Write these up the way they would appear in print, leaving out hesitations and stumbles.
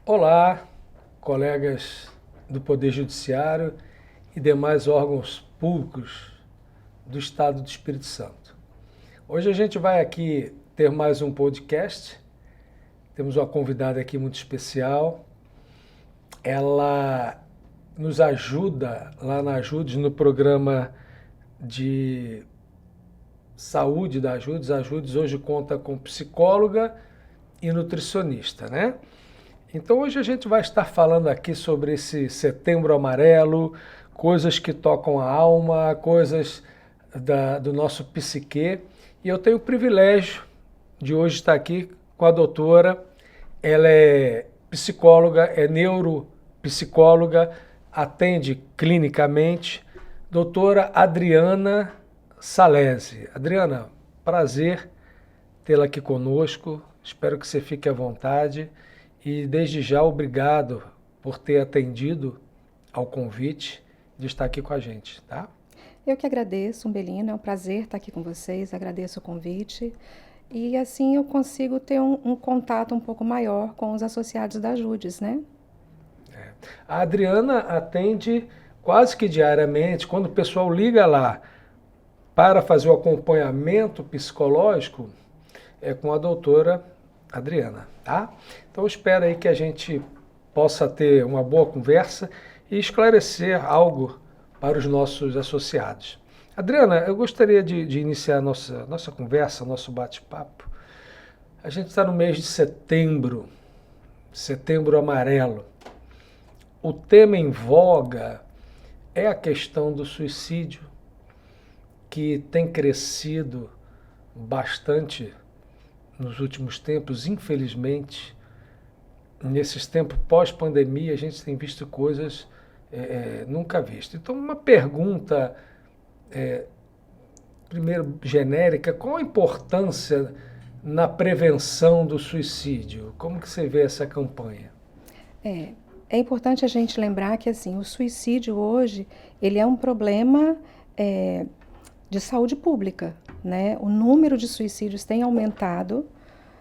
Olá, colegas do Poder Judiciário e demais órgãos públicos do Estado do Espírito Santo. Hoje a gente vai aqui ter mais um podcast. Temos uma convidada aqui muito especial. Ela nos ajuda lá na Ajudes, no programa de saúde da Ajudes. A Ajudes hoje conta com psicóloga e nutricionista, né? Então hoje a gente vai estar falando aqui sobre esse Setembro Amarelo, coisas que tocam a alma, coisas do nosso psiquê. E eu tenho o privilégio de hoje estar aqui com a doutora. Ela é psicóloga, é neuropsicóloga, atende clinicamente. Doutora Adriana Salesi. Adriana, prazer tê-la aqui conosco. Espero que você fique à vontade. E desde já, obrigado por ter atendido ao convite de estar aqui com a gente, tá? Eu que agradeço, Umbelino, é um prazer estar aqui com vocês, agradeço o convite. E assim eu consigo ter um contato um pouco maior com os associados da Ajudes, né? A Adriana atende quase que diariamente, quando o pessoal liga lá para fazer o acompanhamento psicológico, é com a doutora Adriana, tá? Então espero aí que a gente possa ter uma boa conversa e esclarecer algo para os nossos associados. Adriana, eu gostaria de iniciar a nossa conversa, nosso bate-papo. A gente está no mês de setembro, Setembro Amarelo. O tema em voga é a questão do suicídio, que tem crescido bastante nos últimos tempos, infelizmente. Nesses tempos pós-pandemia, a gente tem visto coisas nunca vistas. Então, uma pergunta, primeiro genérica, qual a importância na prevenção do suicídio? Como que você vê essa campanha? É importante a gente lembrar que assim, o suicídio hoje, ele é um problema de saúde pública, né? O número de suicídios tem aumentado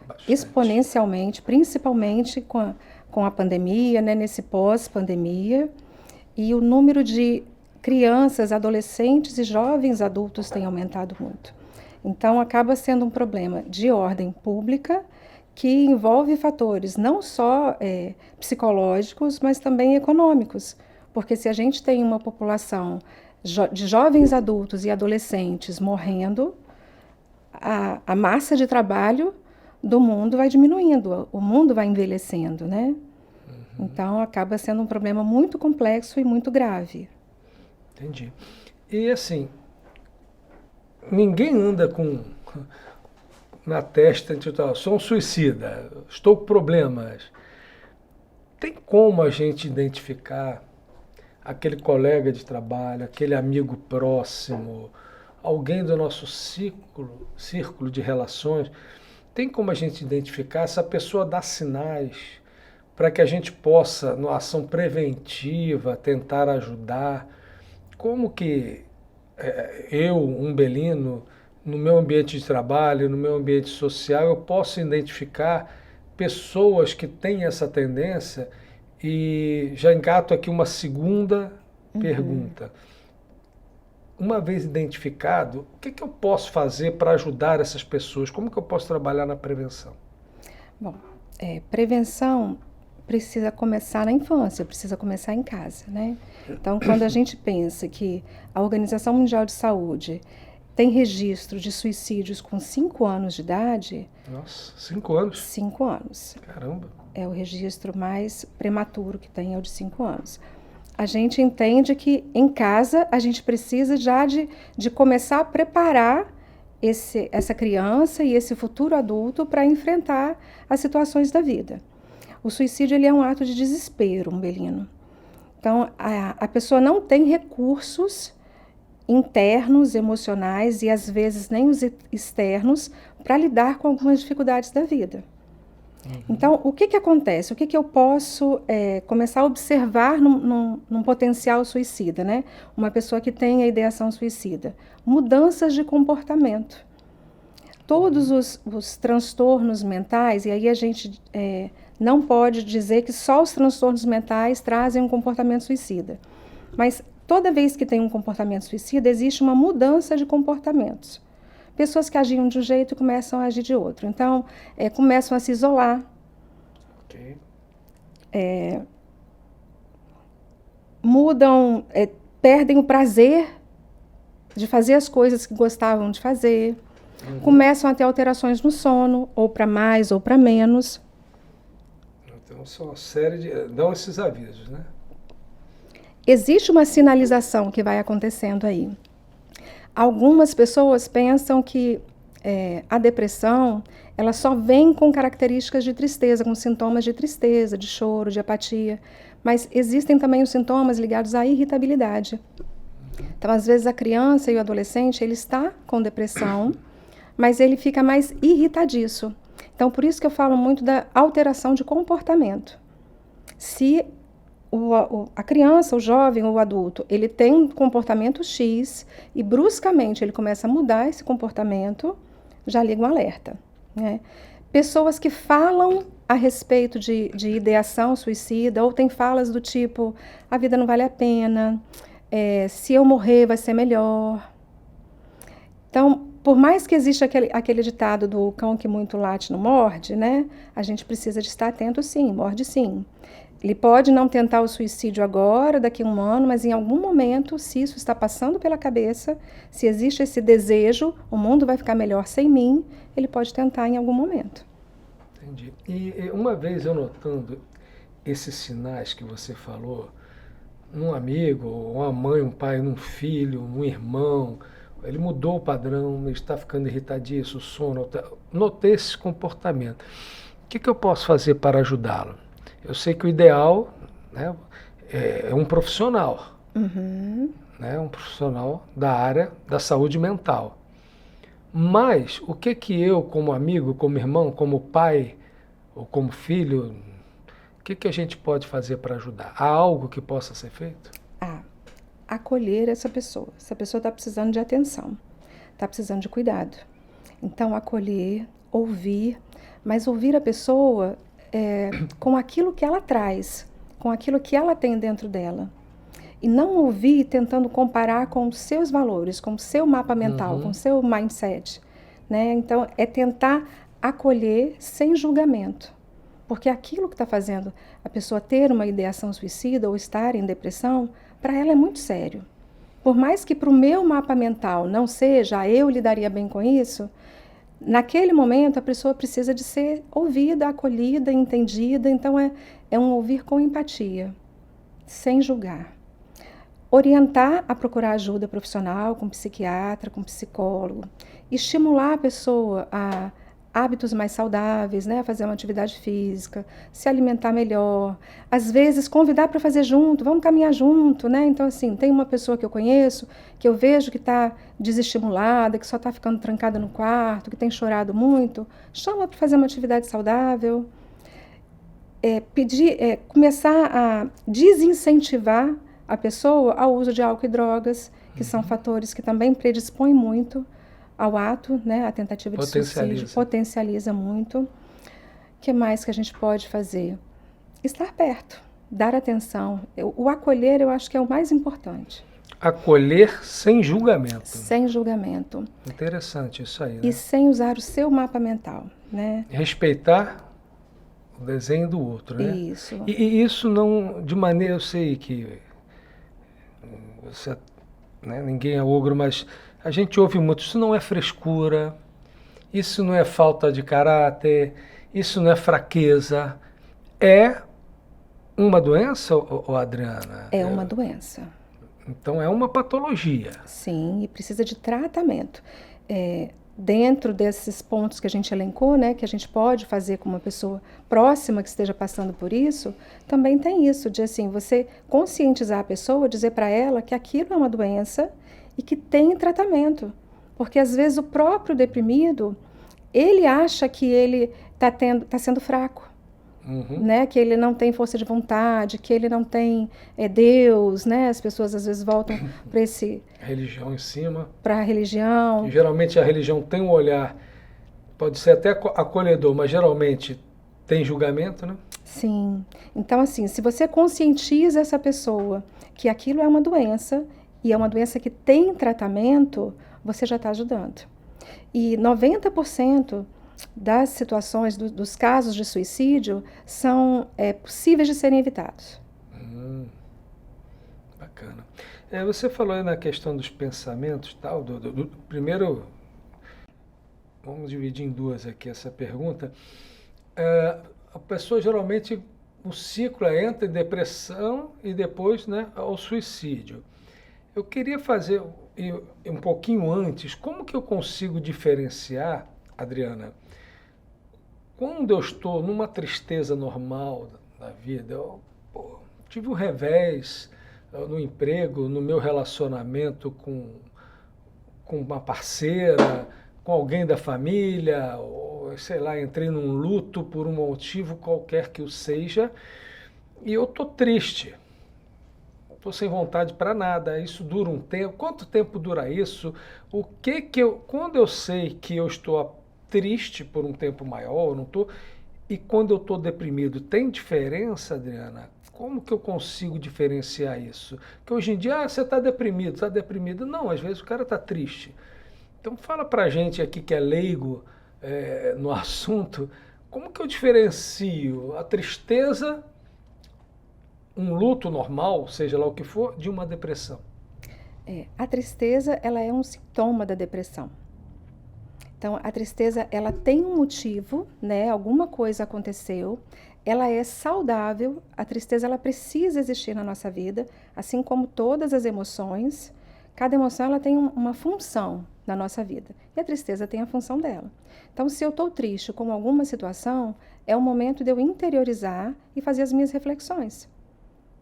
Bastante. exponencialmente, principalmente com a pandemia, né? Nesse pós-pandemia. E o número de crianças, adolescentes e jovens adultos tem aumentado muito. Então, acaba sendo um problema de ordem pública que envolve fatores não só psicológicos, mas também econômicos. Porque se a gente tem uma população de jovens adultos e adolescentes morrendo, a massa de trabalho do mundo vai diminuindo, o mundo vai envelhecendo, né? Então, acaba sendo um problema muito complexo e muito grave. Entendi. E assim, ninguém anda com na testa, sou um suicida, estou com problemas. Tem como a gente identificar aquele colega de trabalho, aquele amigo próximo, alguém do nosso círculo de relações? Tem como a gente identificar essa pessoa dá sinais para que a gente possa, numa ação preventiva, tentar ajudar? Como que eu, Umbelino, no meu ambiente de trabalho, no meu ambiente social, eu posso identificar pessoas que têm essa tendência? E já engato aqui uma segunda pergunta. Uma vez identificado, o que eu posso fazer para ajudar essas pessoas? Como que eu posso trabalhar na prevenção? Bom, prevenção precisa começar na infância, precisa começar em casa, né? Então, quando a gente pensa que a Organização Mundial de Saúde tem registro de suicídios com 5 anos de idade... Nossa, 5 anos? 5 anos. Caramba! É o registro mais prematuro que tem, é o de 5 anos. A gente entende que em casa a gente precisa já de começar a preparar essa criança e esse futuro adulto para enfrentar as situações da vida. O suicídio ele é um ato de desespero, Umbelino. Então, a pessoa não tem recursos internos, emocionais e às vezes nem os externos para lidar com algumas dificuldades da vida. Então, o que acontece? O que eu posso começar a observar num potencial suicida, né? Uma pessoa que tem a ideação suicida. Mudanças de comportamento. Todos os transtornos mentais, e aí a gente não pode dizer que só os transtornos mentais trazem um comportamento suicida. Mas toda vez que tem um comportamento suicida, existe uma mudança de comportamentos. Pessoas que agiam de um jeito começam a agir de outro. Então, começam a se isolar. Ok. Mudam, perdem o prazer de fazer as coisas que gostavam de fazer. Começam a ter alterações no sono, ou para mais ou para menos. Então, são uma série de... dão esses avisos, né? Existe uma sinalização que vai acontecendo aí. Algumas pessoas pensam que a depressão, ela só vem com características de tristeza, com sintomas de tristeza, de choro, de apatia. Mas existem também os sintomas ligados à irritabilidade. Então, às vezes, a criança e o adolescente, ele está com depressão, mas ele fica mais irritadiço. Então, por isso que eu falo muito da alteração de comportamento. Se a criança, o jovem ou o adulto, ele tem um comportamento X e bruscamente ele começa a mudar esse comportamento, já liga um alerta, né? Pessoas que falam a respeito de ideação suicida ou têm falas do tipo, a vida não vale a pena, se eu morrer vai ser melhor. Então, por mais que exista aquele ditado do cão que muito late não morde, né? A gente precisa de estar atento sim, morde sim. Ele pode não tentar o suicídio agora, daqui a um ano, mas em algum momento, se isso está passando pela cabeça, se existe esse desejo, o mundo vai ficar melhor sem mim, ele pode tentar em algum momento. Entendi. E uma vez eu notando esses sinais que você falou, num amigo, uma mãe, um pai, num filho, num irmão, ele mudou o padrão, ele está ficando irritadiço, sono, notei esse comportamento. O que eu posso fazer para ajudá-lo? Eu sei que o ideal, né, é um profissional, né, um profissional da área da saúde mental. Mas o que eu, como amigo, como irmão, como pai ou como filho, o que a gente pode fazer para ajudar? Há algo que possa ser feito? Acolher essa pessoa. Essa pessoa está precisando de atenção, está precisando de cuidado. Então, acolher, ouvir, mas ouvir a pessoa com aquilo que ela traz, com aquilo que ela tem dentro dela. E não ouvir tentando comparar com os seus valores, com o seu mapa mental, com o seu mindset, né? Então, é tentar acolher sem julgamento. Porque aquilo que está fazendo a pessoa ter uma ideação suicida ou estar em depressão, para ela é muito sério. Por mais que para o meu mapa mental não seja, eu lidaria bem com isso, naquele momento a pessoa precisa de ser ouvida, acolhida, entendida. Então é um ouvir com empatia, sem julgar. Orientar a procurar ajuda profissional, com psiquiatra, com psicólogo. Estimular a pessoa a hábitos mais saudáveis, né? Fazer uma atividade física, se alimentar melhor. Às vezes, convidar para fazer junto, vamos caminhar junto, né? Então, assim, tem uma pessoa que eu conheço, que eu vejo que está desestimulada, que só está ficando trancada no quarto, que tem chorado muito, chama para fazer uma atividade saudável. Começar a desincentivar a pessoa ao uso de álcool e drogas, que são fatores que também predispõem muito ao ato, né, a tentativa de suicídio, potencializa muito. O que mais que a gente pode fazer? Estar perto, dar atenção. O acolher eu acho que é o mais importante. Acolher sem julgamento. Sem julgamento. Interessante isso aí, né? E sem usar o seu mapa mental, né? Respeitar o desenho do outro, né? Isso. E isso não, de maneira, eu sei que você, né, ninguém é ogro, mas a gente ouve muito, isso não é frescura, isso não é falta de caráter, isso não é fraqueza. É uma doença, Adriana? É uma doença. Então é uma patologia. Sim, e precisa de tratamento. Dentro desses pontos que a gente elencou, né, que a gente pode fazer com uma pessoa próxima que esteja passando por isso, também tem isso, de assim, você conscientizar a pessoa, dizer para ela que aquilo é uma doença e que tem tratamento. Porque às vezes o próprio deprimido, ele acha que ele está sendo fraco. Né? Que ele não tem força de vontade, que ele não tem Deus, né? As pessoas às vezes voltam para esse... religião em cima. Para a religião. E, geralmente a religião tem um olhar, pode ser até acolhedor, mas geralmente tem julgamento, né? Sim. Então, assim, se você conscientiza essa pessoa que aquilo é uma doença e é uma doença que tem tratamento, você já está ajudando. E 90% das situações, dos casos de suicídio, são possíveis de serem evitados. Bacana. Você falou aí na questão dos pensamentos, tal, primeiro, vamos dividir em duas aqui essa pergunta. A pessoa geralmente, o ciclo entra em depressão e depois, né, ao suicídio. Eu queria fazer um pouquinho antes, como que eu consigo diferenciar, Adriana, quando eu estou numa tristeza normal da vida, eu tive um revés no emprego, no meu relacionamento com uma parceira, com alguém da família, ou sei lá, entrei num luto por um motivo qualquer que o seja, e eu estou triste. Estou sem vontade para nada, isso dura um tempo. Quanto tempo dura isso? Quando eu sei que eu estou triste por um tempo maior, eu não estou, e quando eu estou deprimido, tem diferença, Adriana? Como que eu consigo diferenciar isso? Porque hoje em dia, você está deprimido, está deprimido. Não, às vezes o cara está triste. Então fala para a gente aqui que é leigo no assunto, como que eu diferencio a tristeza, um luto normal, seja lá o que for, de uma depressão? A tristeza, ela é um sintoma da depressão. Então, a tristeza, ela tem um motivo, né? Alguma coisa aconteceu, ela é saudável, a tristeza, ela precisa existir na nossa vida, assim como todas as emoções. Cada emoção, ela tem uma função na nossa vida, e a tristeza tem a função dela. Então, se eu estou triste com alguma situação, é o momento de eu interiorizar e fazer as minhas reflexões.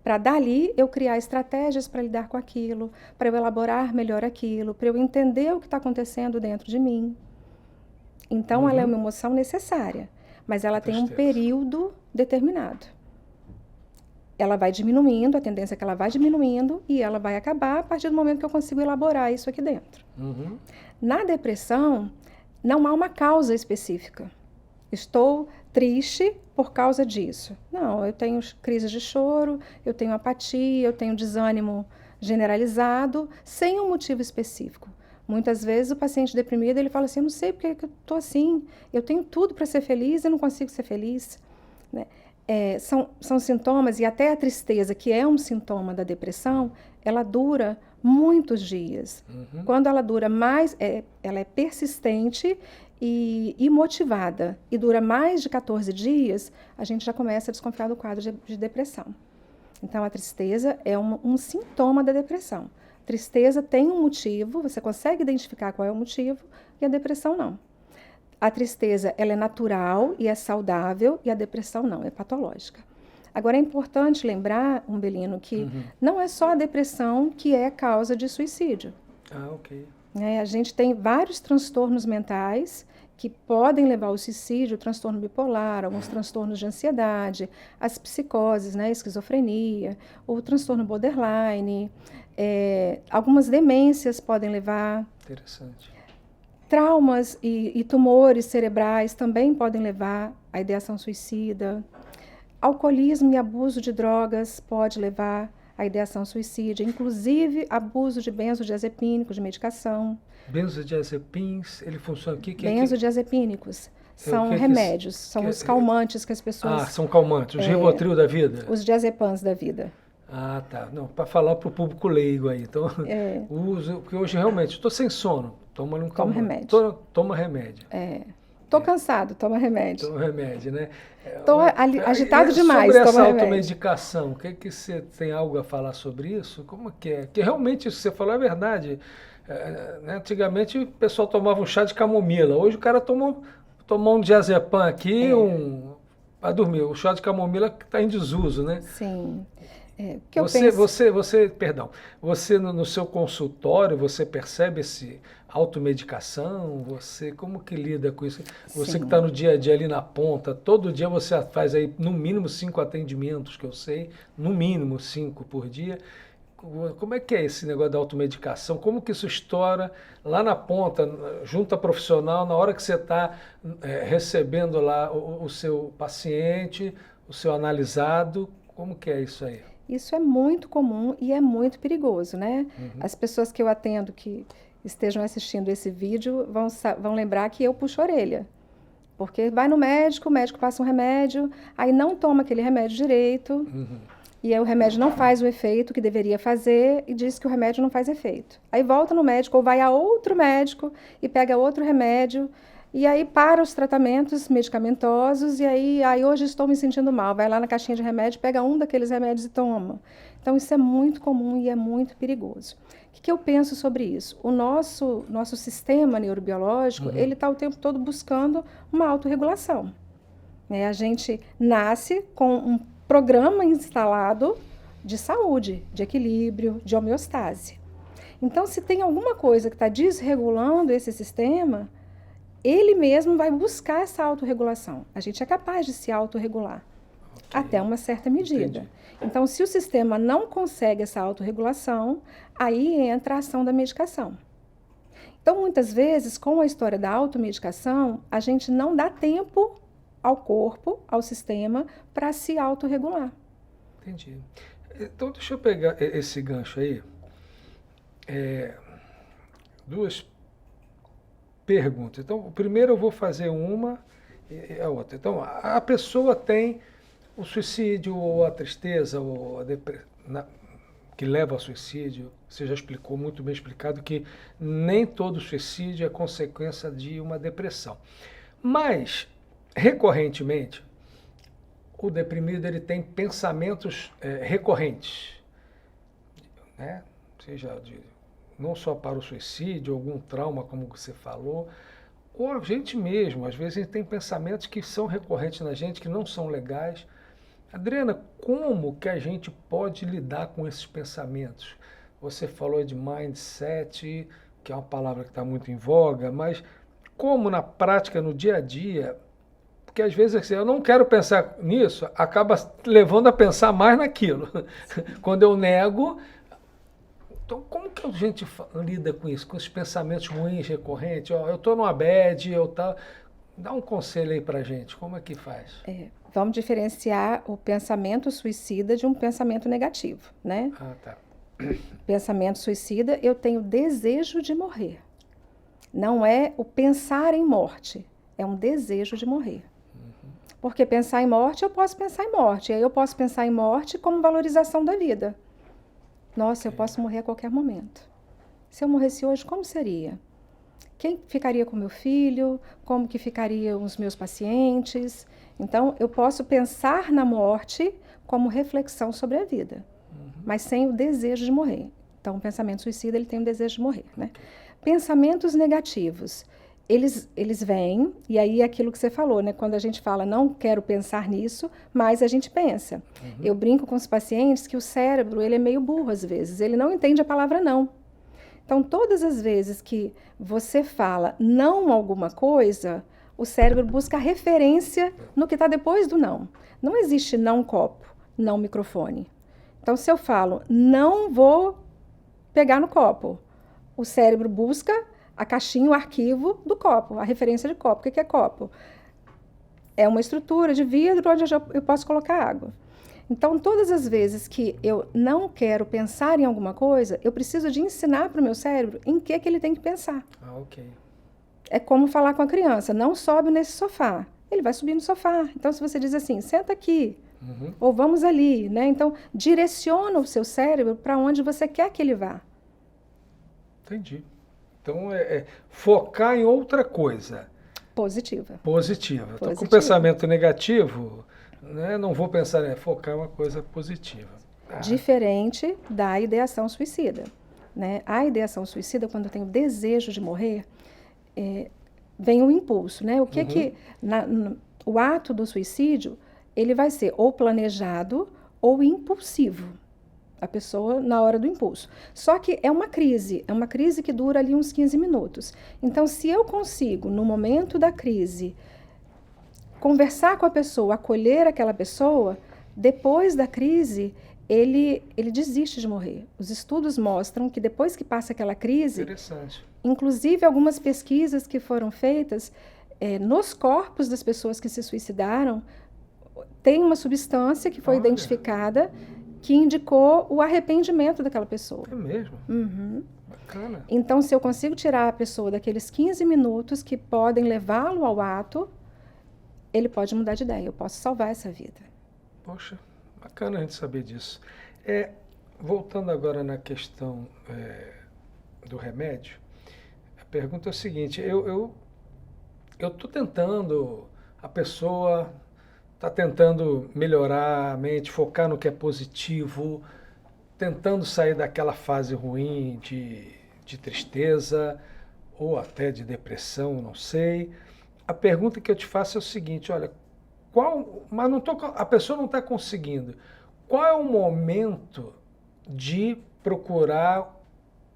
Para dali eu criar estratégias para lidar com aquilo, para eu elaborar melhor aquilo, para eu entender o que está acontecendo dentro de mim. Então, ela é uma emoção necessária, mas ela tem um período determinado. Ela vai diminuindo, a tendência é que ela vai diminuindo e ela vai acabar a partir do momento que eu consigo elaborar isso aqui dentro. Na depressão, não há uma causa específica. Estou triste por causa disso. Não, eu tenho crises de choro, eu tenho apatia, eu tenho desânimo generalizado, sem um motivo específico. Muitas vezes o paciente deprimido, ele fala assim, eu não sei porque que eu estou assim, eu tenho tudo para ser feliz e não consigo ser feliz. Né? São sintomas, e até a tristeza, que é um sintoma da depressão, ela dura muitos dias. Quando ela dura mais, ela é persistente e motivada, e dura mais de 14 dias, a gente já começa a desconfiar do quadro de depressão. Então, a tristeza é um sintoma da depressão. Tristeza tem um motivo, você consegue identificar qual é o motivo, e a depressão não. A tristeza, ela é natural e é saudável, e a depressão não, é patológica. Agora, é importante lembrar, Umbelino, que não é só a depressão que é causa de suicídio. Ok. A gente tem vários transtornos mentais que podem levar ao suicídio, o transtorno bipolar, alguns transtornos de ansiedade, as psicoses, né, esquizofrenia, o transtorno borderline, algumas demências podem levar. Interessante. Traumas e tumores cerebrais também podem levar à ideação suicida. Alcoolismo e abuso de drogas pode levar à ideação suicida, inclusive abuso de benzodiazepínicos, de medicação. Benzodiazepins, ele funciona aqui? Benzodiazepínicos são remédios, são os calmantes que as pessoas... Ah, são calmantes, os Rivotril da vida? Os diazepams da vida. Ah, tá. Não, para falar para o público leigo aí. Então, uso, porque hoje realmente estou sem sono, toma um calmante. Toma remédio. Toma remédio. Estou cansado, toma remédio. Toma remédio, né? Estou agitado demais, sobre essa toma remédio. automedicação, que você tem algo a falar sobre isso? Como que é? Que realmente isso que você falou é verdade. Né? Antigamente o pessoal tomava um chá de camomila, hoje o cara tomou um diazepam aqui, para dormir. O chá de camomila está em desuso, né? Sim. Perdão, você no seu consultório, você percebe esse automedicação? Você como que lida com isso? Você Sim. que está no dia a dia ali na ponta, todo dia você faz aí no mínimo 5 atendimentos, que eu sei, no mínimo 5 por dia. Como é que é esse negócio da automedicação? Como que isso estoura lá na ponta, junto a profissional, na hora que você está recebendo lá o seu paciente, o seu analisado. Como que é isso aí? Isso é muito comum e é muito perigoso, né? As pessoas que eu atendo que estejam assistindo esse vídeo vão lembrar que eu puxo a orelha. Porque vai no médico, o médico passa um remédio, aí não toma aquele remédio direito, e aí o remédio não faz o efeito que deveria fazer e diz que o remédio não faz efeito. Aí volta no médico ou vai a outro médico e pega outro remédio, e aí para os tratamentos medicamentosos, e aí hoje estou me sentindo mal. Vai lá na caixinha de remédio, pega um daqueles remédios e toma. Então isso é muito comum e é muito perigoso. O que eu penso sobre isso? O nosso sistema neurobiológico, ele está o tempo todo buscando uma autorregulação. Né? A gente nasce com um programa instalado de saúde, de equilíbrio, de homeostase. Então, se tem alguma coisa que está desregulando esse sistema, ele mesmo vai buscar essa autorregulação. A gente é capaz de se autorregular, até uma certa medida. Entendi. Então, se o sistema não consegue essa autorregulação, aí entra a ação da medicação. Então, muitas vezes, com a história da automedicação, a gente não dá tempo ao corpo, ao sistema, para se autorregular. Entendi. Então, deixa eu pegar esse gancho aí. Duas perguntas. Então, primeiro eu vou fazer uma e a outra. Então, a pessoa tem o suicídio ou a tristeza ou a depressão que leva ao suicídio. Você já explicou, muito bem explicado, que nem todo suicídio é consequência de uma depressão. Mas, recorrentemente, o deprimido ele tem pensamentos recorrentes, né? Seja não só para o suicídio, algum trauma, como você falou, ou a gente mesmo, às vezes a gente tem pensamentos que são recorrentes na gente, que não são legais. Adriana, como que a gente pode lidar com esses pensamentos? Você falou de mindset, que é uma palavra que está muito em voga, mas como na prática, no dia a dia, porque às vezes assim, eu não quero pensar nisso, acaba levando a pensar mais naquilo. Quando eu nego, então como que a gente lida com isso, com esses pensamentos ruins recorrentes? Eu estou numa bad, eu tá. Dá um conselho aí pra gente, como é que faz? Vamos diferenciar o pensamento suicida de um pensamento negativo, né? Ah, tá. Pensamento suicida, eu tenho desejo de morrer. Não é o pensar em morte, é um desejo de morrer. Porque pensar em morte, eu posso pensar em morte. E aí eu posso pensar em morte como valorização da vida. Nossa, eu posso morrer a qualquer momento. Se eu morresse hoje, como seria? Quem ficaria com meu filho? Como que ficariam os meus pacientes? Então, eu posso pensar na morte como reflexão sobre a vida, mas sem o desejo de morrer. Então, o pensamento suicida, ele tem o desejo de morrer, né? Pensamentos negativos, eles vêm, e aí é aquilo que você falou, né? Quando a gente fala, não quero pensar nisso, mas a gente pensa. Eu brinco com os pacientes que o cérebro, ele é meio burro às vezes, ele não entende a palavra não. Então, todas as vezes que você fala não alguma coisa, o cérebro busca referência no que está depois do não. Não existe não copo, não microfone. Então, se eu falo não vou pegar no copo, o cérebro busca a caixinha, o arquivo do copo, a referência de copo. O que é copo? É uma estrutura de vidro onde eu posso colocar água. Então, todas as vezes que eu não quero pensar em alguma coisa, eu preciso de ensinar para o meu cérebro em que ele tem que pensar. Ah, ok. É como falar com a criança, não sobe nesse sofá. Ele vai subir no sofá. Então, se você diz assim, senta aqui, ou vamos ali, né? Então, direciona o seu cérebro para onde você quer que ele vá. Entendi. Então, focar em outra coisa. Positiva. Positiva. Então, com pensamento negativo, né, não vou pensar, focar em uma coisa positiva. Diferente da ideação suicida. Né? A ideação suicida, quando eu tenho desejo de morrer, vem o impulso. Né? O que o ato do suicídio, ele vai ser ou planejado ou impulsivo. A pessoa na hora do impulso. Só que é uma crise que dura ali uns 15 minutos. Então, se eu consigo, no momento da crise, conversar com a pessoa, acolher aquela pessoa, depois da crise, ele desiste de morrer. Os estudos mostram que depois que passa aquela crise, inclusive algumas pesquisas que foram feitas nos corpos das pessoas que se suicidaram, tem uma substância que foi Olha. identificada que indicou o arrependimento daquela pessoa. É mesmo? Uhum. Bacana. Então, se eu consigo tirar a pessoa daqueles 15 minutos que podem levá-lo ao ato, ele pode mudar de ideia. Eu posso salvar essa vida. Poxa, bacana a gente saber disso. Voltando agora na questão do remédio, a pergunta é o seguinte, eu estou tentando, a pessoa está tentando melhorar a mente, focar no que é positivo, tentando sair daquela fase ruim de tristeza ou até de depressão, não sei. A pergunta que eu te faço é o seguinte, olha, mas a pessoa não está conseguindo. Qual é o momento de procurar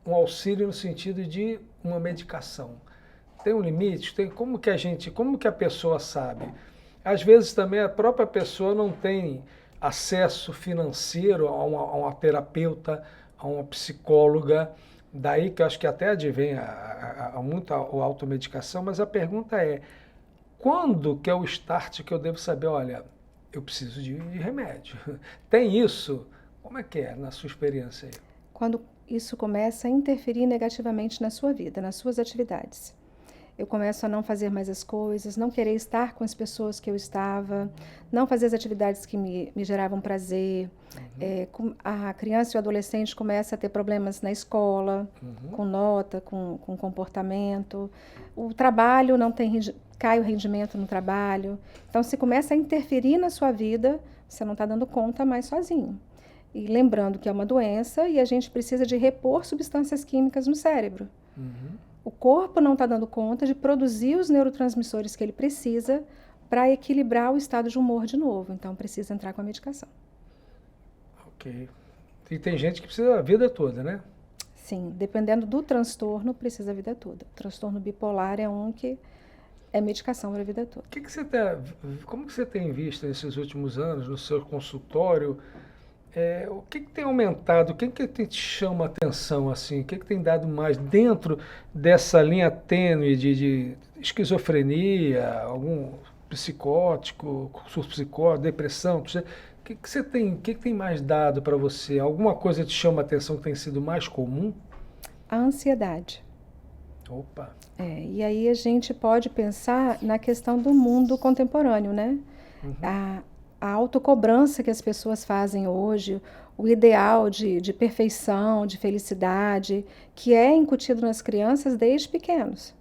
um auxílio no sentido de uma medicação? Tem um limite? Como que a pessoa sabe? Às vezes também a própria pessoa não tem acesso financeiro a uma terapeuta, a uma psicóloga, daí que eu acho que até advém muito a automedicação, mas a pergunta é, quando que é o start que eu devo saber, olha, eu preciso de remédio? Tem isso? Como é que é na sua experiência aí? Quando isso começa a interferir negativamente na sua vida, nas suas atividades. Eu começo a não fazer mais as coisas, não querer estar com as pessoas que eu estava, não fazer as atividades que me geravam prazer. A criança e o adolescente começa a ter problemas na escola, com nota, com comportamento. O trabalho não tem, cai o rendimento no trabalho. Então, se começa a interferir na sua vida, você não está dando conta mais sozinho. E lembrando que é uma doença e a gente precisa de repor substâncias químicas no cérebro. O corpo não está dando conta de produzir os neurotransmissores que ele precisa para equilibrar o estado de humor de novo. Então, precisa entrar com a medicação. Ok. E tem gente que precisa a vida toda, né? Sim, dependendo do transtorno, precisa a vida toda. O transtorno bipolar é um que é medicação para a vida toda. Como que você tem visto nesses últimos anos no seu consultório? O que tem aumentado? O que te chama a atenção assim? O que tem dado mais dentro dessa linha tênue de esquizofrenia, algum psicótico, surto psicótico, depressão? O que tem mais dado para você? Alguma coisa te chama a atenção que tem sido mais comum? A ansiedade. Opa! E aí a gente pode pensar na questão do mundo contemporâneo, né? A autocobrança que as pessoas fazem hoje, o ideal de perfeição, de felicidade, que é incutido nas crianças desde pequenos.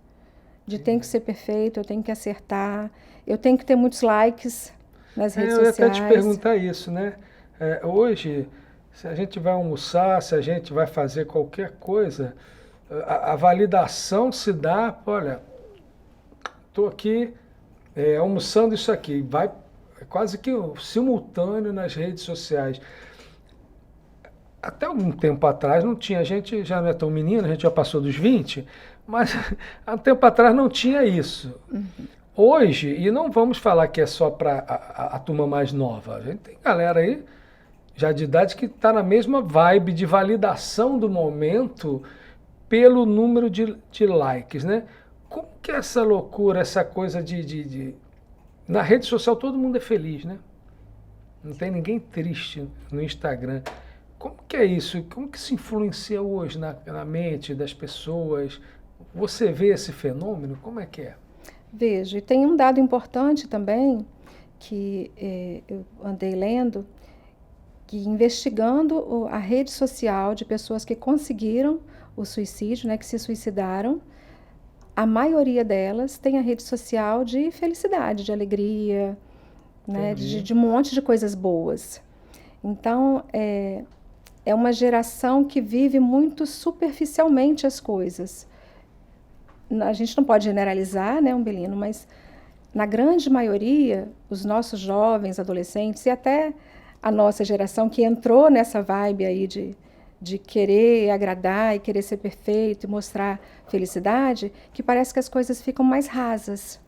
De tenho que ser perfeito, eu tenho que acertar, eu tenho que ter muitos likes nas redes sociais. Eu ia até te perguntar isso, né? Hoje, se a gente vai almoçar, se a gente vai fazer qualquer coisa, a validação se dá, olha, estou aqui almoçando isso aqui, vai quase que simultâneo nas redes sociais. Até algum tempo atrás não tinha, a gente já não é tão menino, a gente já passou dos 20, mas há um tempo atrás não tinha isso. Hoje, e não vamos falar que é só para a turma mais nova, a gente tem galera aí já de idade que está na mesma vibe de validação do momento pelo número de likes, né? Como que é essa loucura, essa coisa Na rede social todo mundo é feliz, né? Não tem ninguém triste no Instagram. Como que é isso? Como que se influencia hoje na mente das pessoas? Você vê esse fenômeno? Como é que é? Vejo. E tem um dado importante também, que eu andei lendo, que investigando a rede social de pessoas que conseguiram o suicídio, né, que se suicidaram, a maioria delas tem a rede social de felicidade, de alegria, né, de um monte de coisas boas. Então, é uma geração que vive muito superficialmente as coisas. A gente não pode generalizar, né, Umbelino, mas na grande maioria, os nossos jovens, adolescentes e até a nossa geração que entrou nessa vibe aí de querer agradar e querer ser perfeito e mostrar felicidade, que parece que as coisas ficam mais rasas.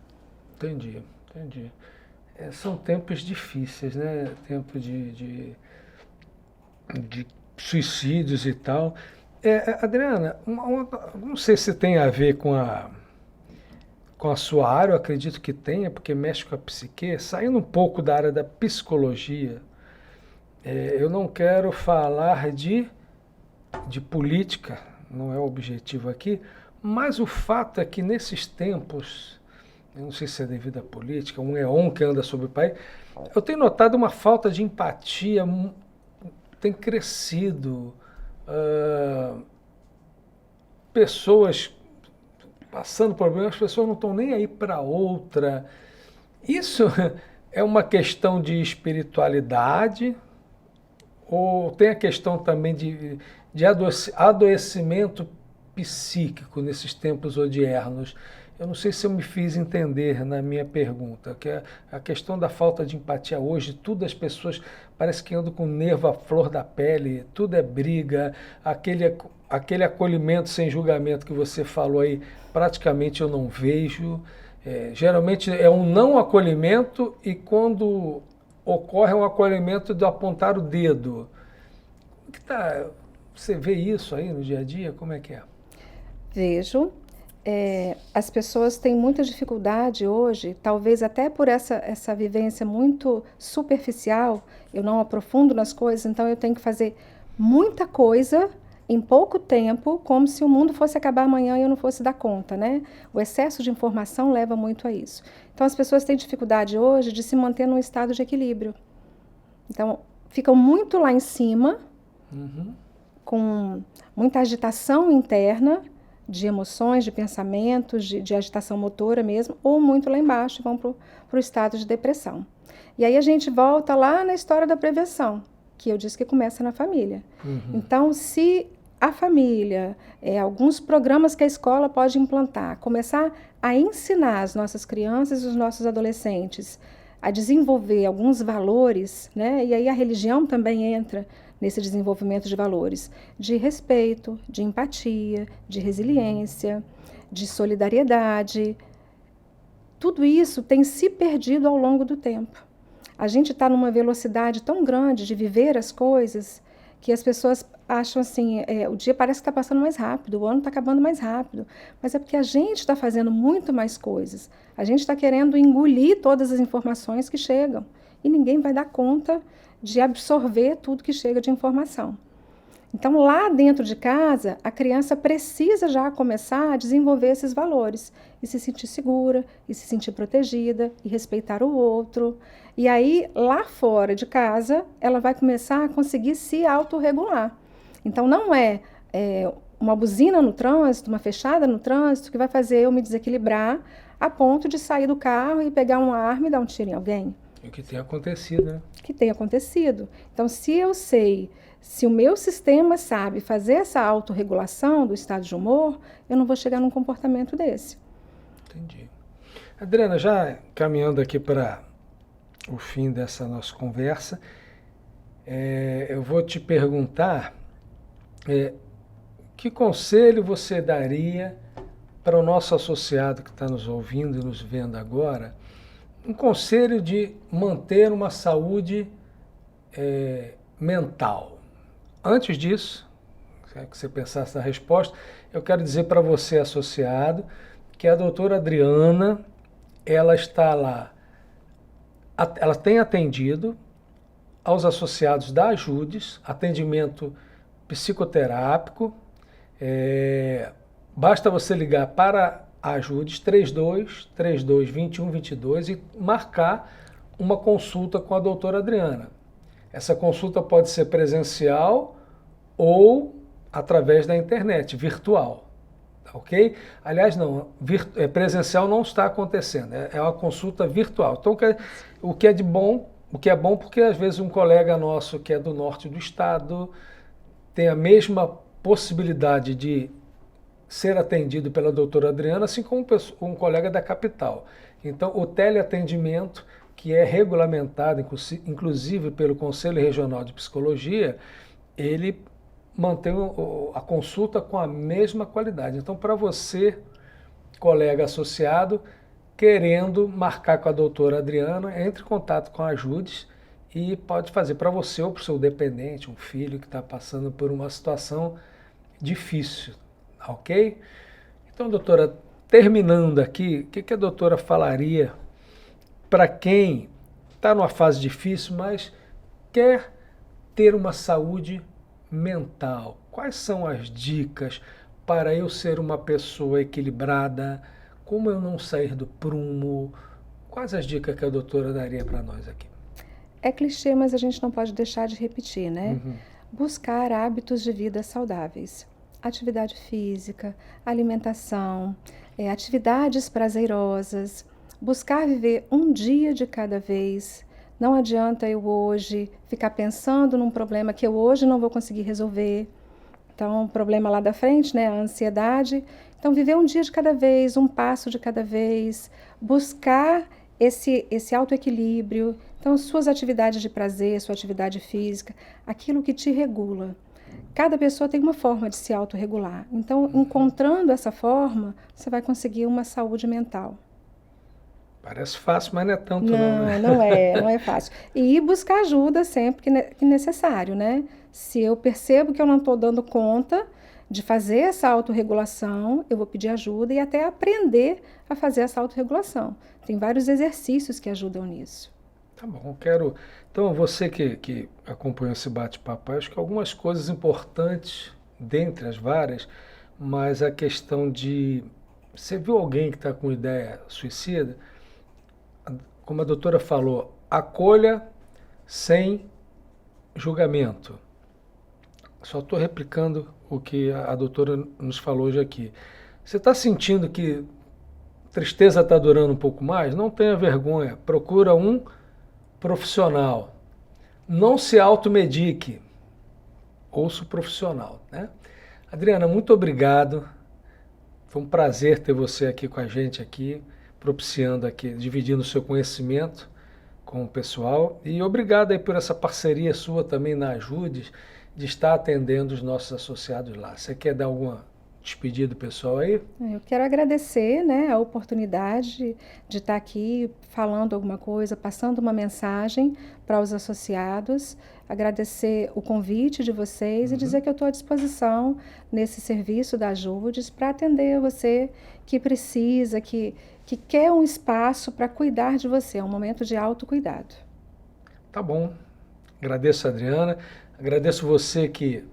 Entendi. São tempos difíceis, né? Tempo de suicídios e tal. Adriana, não sei se tem a ver com com a sua área, eu acredito que tenha, porque mexe com a psique, saindo um pouco da área da psicologia, eu não quero falar de política, não é o objetivo aqui, mas o fato é que nesses tempos, eu não sei se é devido à política, um éon que anda sobre o país, eu tenho notado uma falta de empatia, tem crescido, pessoas passando problemas, as pessoas não estão nem aí para outra. Isso é uma questão de espiritualidade, ou tem a questão também de adoecimento psíquico nesses tempos odiernos? Eu não sei se eu me fiz entender na minha pergunta, que é a questão da falta de empatia hoje, tudo as pessoas parece que andam com o nervo à flor da pele, tudo é briga, aquele acolhimento sem julgamento que você falou aí, praticamente eu não vejo. Geralmente é um não acolhimento e quando ocorre um acolhimento de apontar o dedo. Você vê isso aí no dia a dia? Como é que é? Vejo. As pessoas têm muita dificuldade hoje, talvez até por essa vivência muito superficial, eu não aprofundo nas coisas, então eu tenho que fazer muita coisa em pouco tempo, como se o mundo fosse acabar amanhã e eu não fosse dar conta, né? O excesso de informação leva muito a isso. Então as pessoas têm dificuldade hoje de se manter num estado de equilíbrio. Então ficam muito lá em cima, com muita agitação interna, de emoções, de pensamentos, de agitação motora mesmo, ou muito lá embaixo e vão para o estado de depressão. E aí a gente volta lá na história da prevenção, que eu disse que começa na família. Então, se a família, alguns programas que a escola pode implantar, começar a ensinar as nossas crianças e os nossos adolescentes a desenvolver alguns valores, né? E aí a religião também entra nesse desenvolvimento de valores, de respeito, de empatia, de resiliência, de solidariedade. Tudo isso tem se perdido ao longo do tempo. A gente está numa velocidade tão grande de viver as coisas que as pessoas acham assim, o dia parece que está passando mais rápido, o ano está acabando mais rápido, mas é porque a gente está fazendo muito mais coisas. A gente está querendo engolir todas as informações que chegam e ninguém vai dar conta de absorver tudo que chega de informação. Então, lá dentro de casa, a criança precisa já começar a desenvolver esses valores e se sentir segura, e se sentir protegida, e respeitar o outro. E aí, lá fora de casa, ela vai começar a conseguir se autorregular. Então, não é uma buzina no trânsito, uma fechada no trânsito, que vai fazer eu me desequilibrar a ponto de sair do carro e pegar uma arma e dar um tiro em alguém. O que tem acontecido, né? Que tem acontecido. Então, se o meu sistema sabe fazer essa autorregulação do estado de humor, eu não vou chegar num comportamento desse. Entendi. Adriana, já caminhando aqui para o fim dessa nossa conversa, eu vou te perguntar que conselho você daria para o nosso associado que está nos ouvindo e nos vendo agora, um conselho de manter uma saúde mental. Antes disso, que você pensasse na resposta, eu quero dizer para você, associado, que a doutora Adriana, ela está lá, ela tem atendido aos associados da Ajudes, atendimento psicoterápico, basta você ligar para a Ajudes 3232 2122 e marcar uma consulta com a doutora Adriana. Essa consulta pode ser presencial ou através da internet, virtual, ok? Aliás, não, presencial não está acontecendo, é uma consulta virtual. Então, o que é bom porque às vezes um colega nosso que é do norte do estado tem a mesma possibilidade de ser atendido pela doutora Adriana, assim como um colega da capital. Então, o teleatendimento, que é regulamentado, inclusive pelo Conselho Regional de Psicologia, ele mantém a consulta com a mesma qualidade. Então, para você, colega associado, querendo marcar com a doutora Adriana, entre em contato com a Ajudes e pode fazer para você ou para o seu dependente, um filho que está passando por uma situação difícil, ok? Então, doutora, terminando aqui, o que a doutora falaria para quem está numa fase difícil, mas quer ter uma saúde mental? Quais são as dicas para eu ser uma pessoa equilibrada? Como eu não sair do prumo? Quais as dicas que a doutora daria para nós aqui? É clichê, mas a gente não pode deixar de repetir, né? Buscar hábitos de vida saudáveis. Atividade física, alimentação, atividades prazerosas. Buscar viver um dia de cada vez. Não adianta eu hoje ficar pensando num problema que eu hoje não vou conseguir resolver. Então, o problema lá da frente, né, a ansiedade. Então, viver um dia de cada vez, um passo de cada vez, buscar esse autoequilíbrio. Então, suas atividades de prazer, sua atividade física, aquilo que te regula. Cada pessoa tem uma forma de se autorregular. Então, encontrando essa forma, você vai conseguir uma saúde mental. Parece fácil, mas não é tanto não, né? Não é fácil. E ir buscar ajuda sempre que necessário, né? Se eu percebo que eu não estou dando conta de fazer essa autorregulação, eu vou pedir ajuda e até aprender a fazer essa autorregulação. Tem vários exercícios que ajudam nisso. Tá bom, Então, você que acompanhou esse bate-papo, acho que algumas coisas importantes, dentre as várias, mas a questão de... Você viu alguém que está com ideia suicida? Como a doutora falou, acolha sem julgamento. Só estou replicando o que a doutora nos falou hoje aqui. Você está sentindo que tristeza está durando um pouco mais? Não tenha vergonha, procura um profissional. Não se automedique. Ouça o profissional, né? Adriana, muito obrigado. Foi um prazer ter você aqui com a gente aqui, propiciando aqui, dividindo o seu conhecimento com o pessoal. E obrigado aí por essa parceria sua também na Ajudes, de estar atendendo os nossos associados lá. Você quer dar alguma despedida pessoal aí? Eu quero agradecer, né, a oportunidade de estar aqui falando alguma coisa, passando uma mensagem para os associados, agradecer o convite de vocês e dizer que eu estou à disposição nesse serviço da Ajudes para atender você que precisa, que quer um espaço para cuidar de você, é um momento de autocuidado. Tá bom. Agradeço, Adriana. Agradeço você que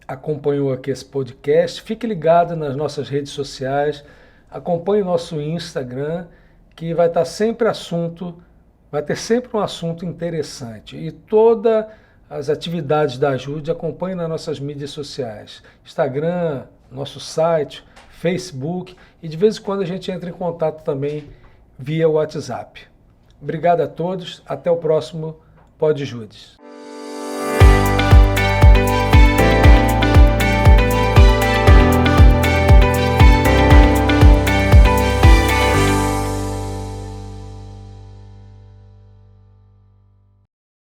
acompanhou aqui esse podcast. Fique ligado nas nossas redes sociais. Acompanhe o nosso Instagram, que vai ter sempre um assunto interessante. E todas as atividades da Ajude acompanhe nas nossas mídias sociais. Instagram, nosso site, Facebook e de vez em quando a gente entra em contato também via WhatsApp. Obrigado a todos. Até o próximo Pod Judes.